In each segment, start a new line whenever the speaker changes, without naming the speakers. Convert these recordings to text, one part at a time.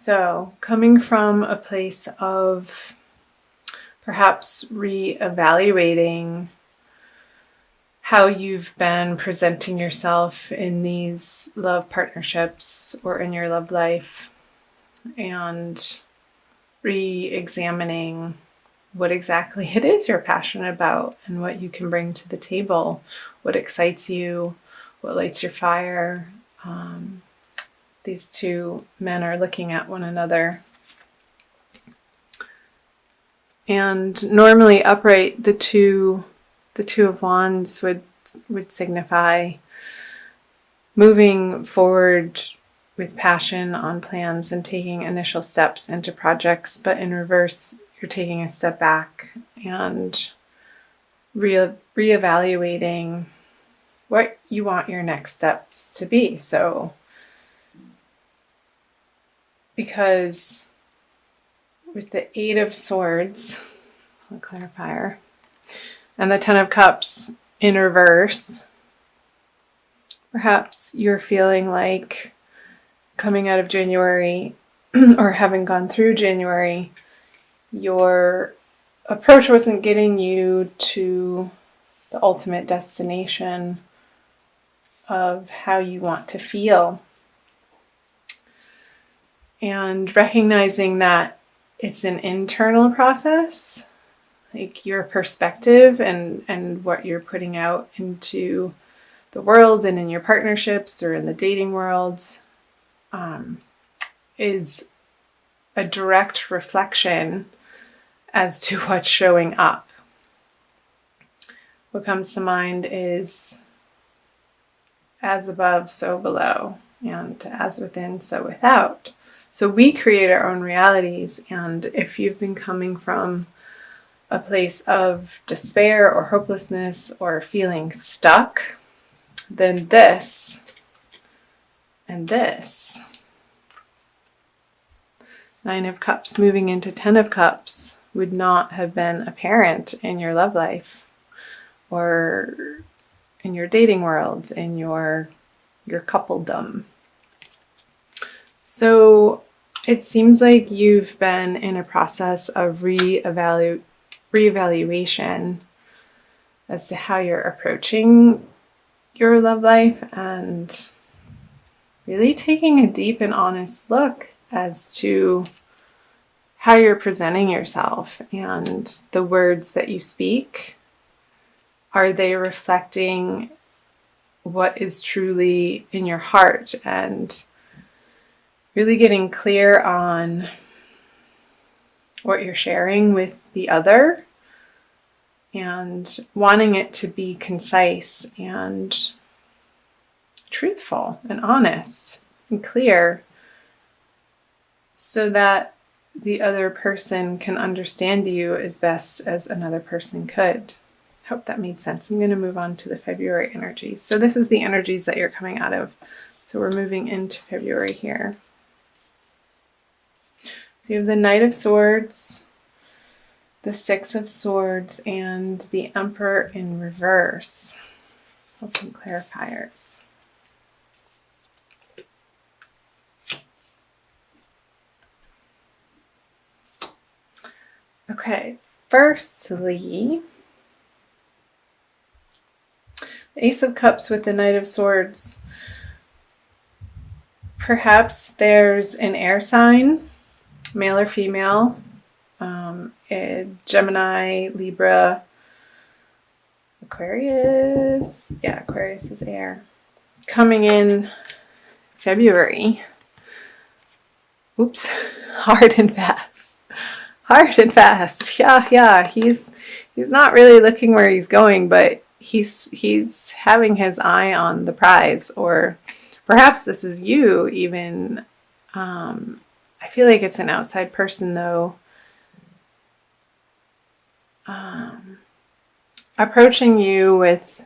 So, coming from a place of perhaps reevaluating how you've been presenting yourself in these love partnerships or in your love life, and re-examining what exactly it is you're passionate about and what you can bring to the table, what excites you, what lights your fire. These two men are looking at one another. And normally upright, the two of wands would signify moving forward with passion on plans and taking initial steps into projects, but in reverse, you're taking a step back and reevaluating what you want your next steps to be. So, because with the Eight of Swords, a clarifier, and the Ten of Cups in reverse, perhaps you're feeling like coming out of January or having gone through January, your approach wasn't getting you to the ultimate destination of how you want to feel. And recognizing that it's an internal process, like your perspective and what you're putting out into the world and in your partnerships or in the dating world is a direct reflection as to what's showing up. What comes to mind is as above, so below, and as within, so without. So we create our own realities, and if you've been coming from a place of despair or hopelessness or feeling stuck, then this and this, Nine of Cups moving into Ten of Cups, would not have been apparent in your love life or in your dating world, in your coupledom. So it seems like you've been in a process of reevaluation as to how you're approaching your love life, and really taking a deep and honest look as to how you're presenting yourself and the words that you speak. Are they reflecting what is truly in your heart? And really getting clear on what you're sharing with the other and wanting it to be concise and truthful and honest and clear, so that the other person can understand you as best as another person could. Hope that made sense. I'm going to move on to the February energies. So this is the energies that you're coming out of. So we're moving into February here. So you have the Knight of Swords, the Six of Swords, and the Emperor in reverse. With some clarifiers. Okay, firstly, the Ace of Cups with the Knight of Swords. Perhaps there's an air sign, male or female, Gemini, Libra, Aquarius. Yeah, Aquarius is air. Coming in February. Oops, hard and fast. Hard and fast. Yeah. He's not really looking where he's going, but he's having his eye on the prize. Or perhaps this is you even. I feel like it's an outside person though. Approaching you with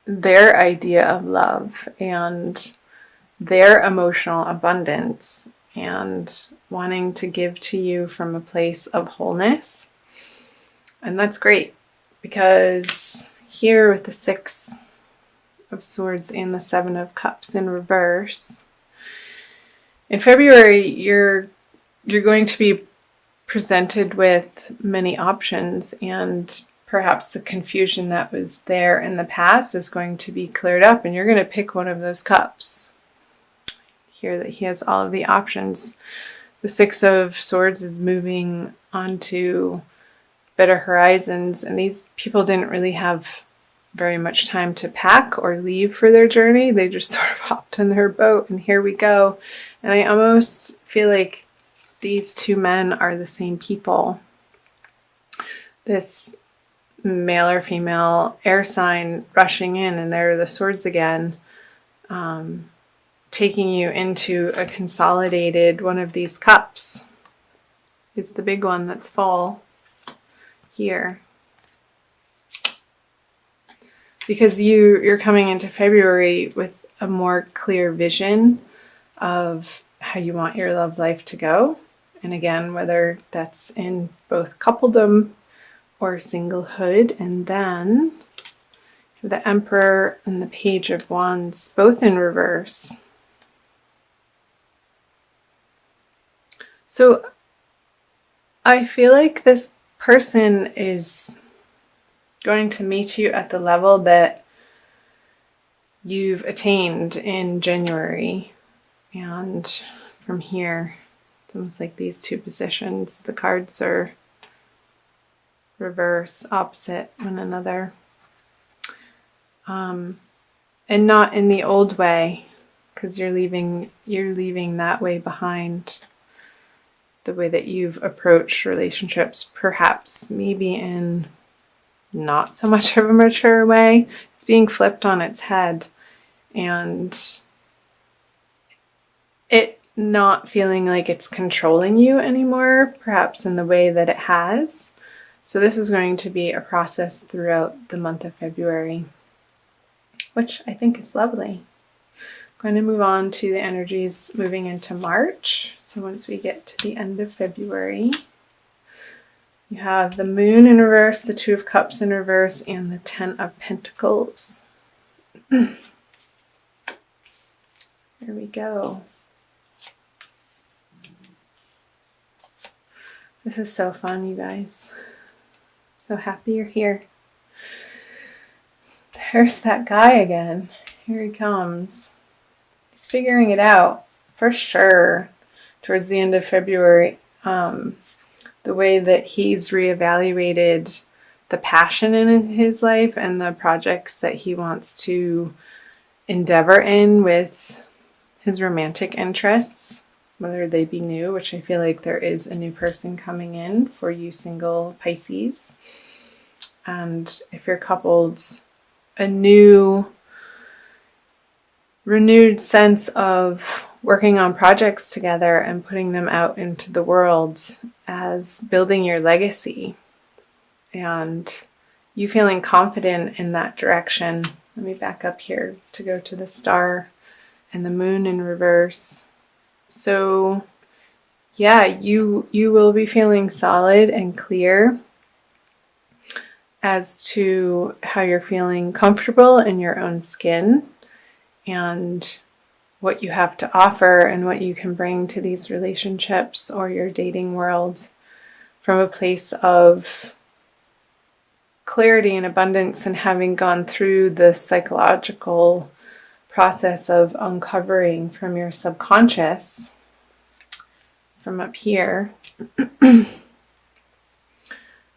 their idea of love and their emotional abundance, and wanting to give to you from a place of wholeness. And that's great, because here with the Six of Swords and the Seven of Cups in reverse, in February, you're you're going to be presented with many options, and perhaps the confusion that was there in the past is going to be cleared up, and you're going to pick one of those cups. Here that he has all of the options. The Six of Swords is moving onto better horizons, and these people didn't really have very much time to pack or leave for their journey. They just sort of hopped on their boat and here we go. And I almost feel like these two men are the same people. This male or female air sign rushing in, and there are the swords again, taking you into a consolidated one of these cups. Is the big one that's full here. Because you're coming into February with a more clear vision of how you want your love life to go. And again, whether that's in both coupledom or singlehood. And then the Emperor and the Page of Wands, both in reverse. So I feel like this person is going to meet you at the level that you've attained in January. And from here, it's almost like these two positions. The cards are reverse, opposite one another. And not in the old way, because you're leaving that way behind. The way that you've approached relationships, perhaps maybe in not so much of a mature way. It's being flipped on its head, and it not feeling like it's controlling you anymore, perhaps in the way that it has. So this is going to be a process throughout the month of February, which I think is lovely. I'm going to move on to the energies moving into March. So once we get to the end of February, you have the Moon in reverse, the Two of Cups in reverse, and the Ten of Pentacles. There we go. This is so fun, you guys. I'm so happy you're here. There's that guy again. Here he comes. He's figuring it out, for sure, towards the end of February. The way that he's reevaluated the passion in his life and the projects that he wants to endeavor in with his romantic interests, whether they be new, which I feel like there is a new person coming in for you single Pisces. And if you're coupled, a new renewed sense of working on projects together and putting them out into the world as building your legacy, and you feeling confident in that direction. Let me back up here to go to the Star and the Moon in reverse. So yeah, you will be feeling solid and clear as to how you're feeling comfortable in your own skin and what you have to offer and what you can bring to these relationships or your dating world from a place of clarity and abundance, and having gone through the psychological process of uncovering from your subconscious from up here. And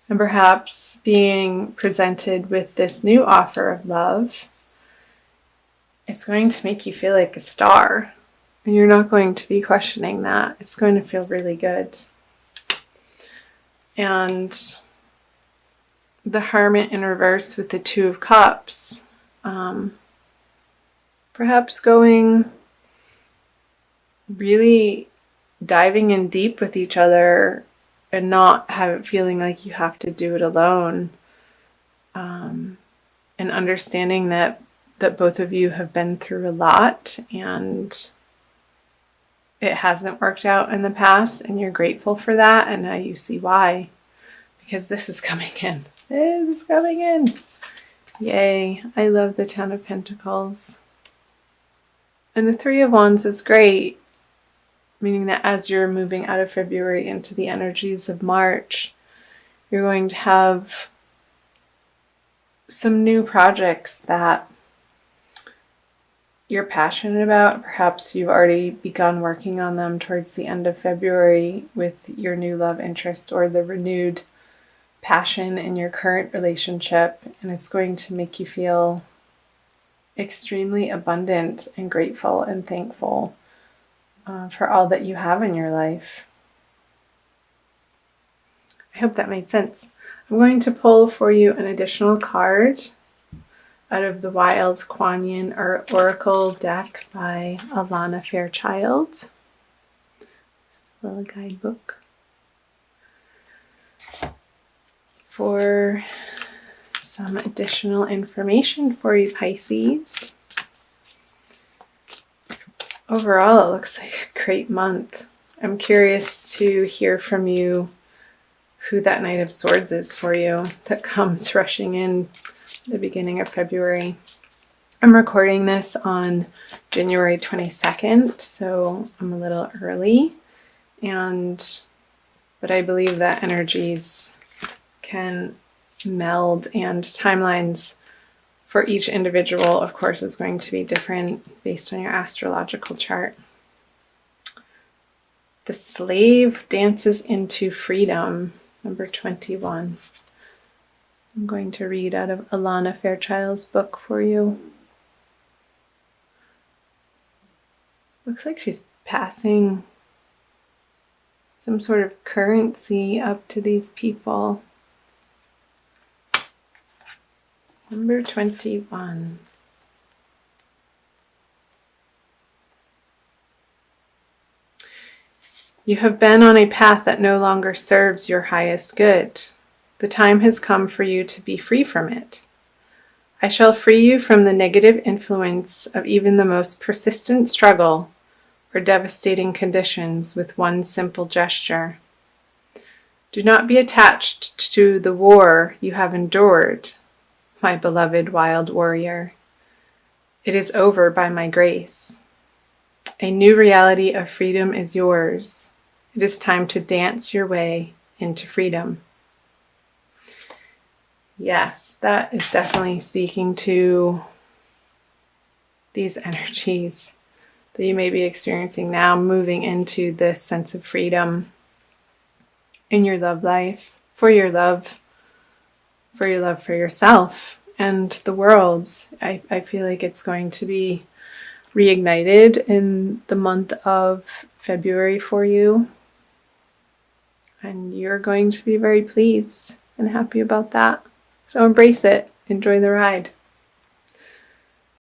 perhaps being presented with this new offer of love, it's going to make you feel like a star. And you're not going to be questioning that. It's going to feel really good. And the Hermit in reverse with the Two of Cups. Perhaps going really diving in deep with each other and not feeling like you have to do it alone. And understanding that both of you have been through a lot and it hasn't worked out in the past, and you're grateful for that, and now you see why. Because this is coming in. This is coming in. Yay. I love the Ten of Pentacles. And the Three of Wands is great. meaning that as you're moving out of February into the energies of March, you're going to have some new projects that you're passionate about. Perhaps you've already begun working on them towards the end of February with your new love interest or the renewed passion in your current relationship, and it's going to make you feel extremely abundant and grateful and thankful for all that you have in your life. I hope that made sense. I'm going to pull for you an additional card out of the Wild Kuan Yin Oracle deck by Alana Fairchild. This is a little guidebook for some additional information for you, Pisces. Overall, it looks like a great month. I'm curious to hear from you who that Knight of Swords is for you that comes rushing in the beginning of February. I'm recording this on January 22nd, so I'm a little early, but I believe that energies can meld, and timelines for each individual, of course, is going to be different based on your astrological chart. The slave dances into freedom, number 21. I'm going to read out of Alana Fairchild's book for you. Looks like she's passing some sort of currency up to these people. Number 21. You have been on a path that no longer serves your highest good. The time has come for you to be free from it. I shall free you from the negative influence of even the most persistent struggle or devastating conditions with one simple gesture. Do not be attached to the war you have endured, my beloved wild warrior. It is over by my grace. A new reality of freedom is yours. It is time to dance your way into freedom. Yes, that is definitely speaking to these energies that you may be experiencing now, moving into this sense of freedom in your love life, for your love for yourself and the world. I feel like it's going to be reignited in the month of February for you. And you're going to be very pleased and happy about that. So embrace it. Enjoy the ride.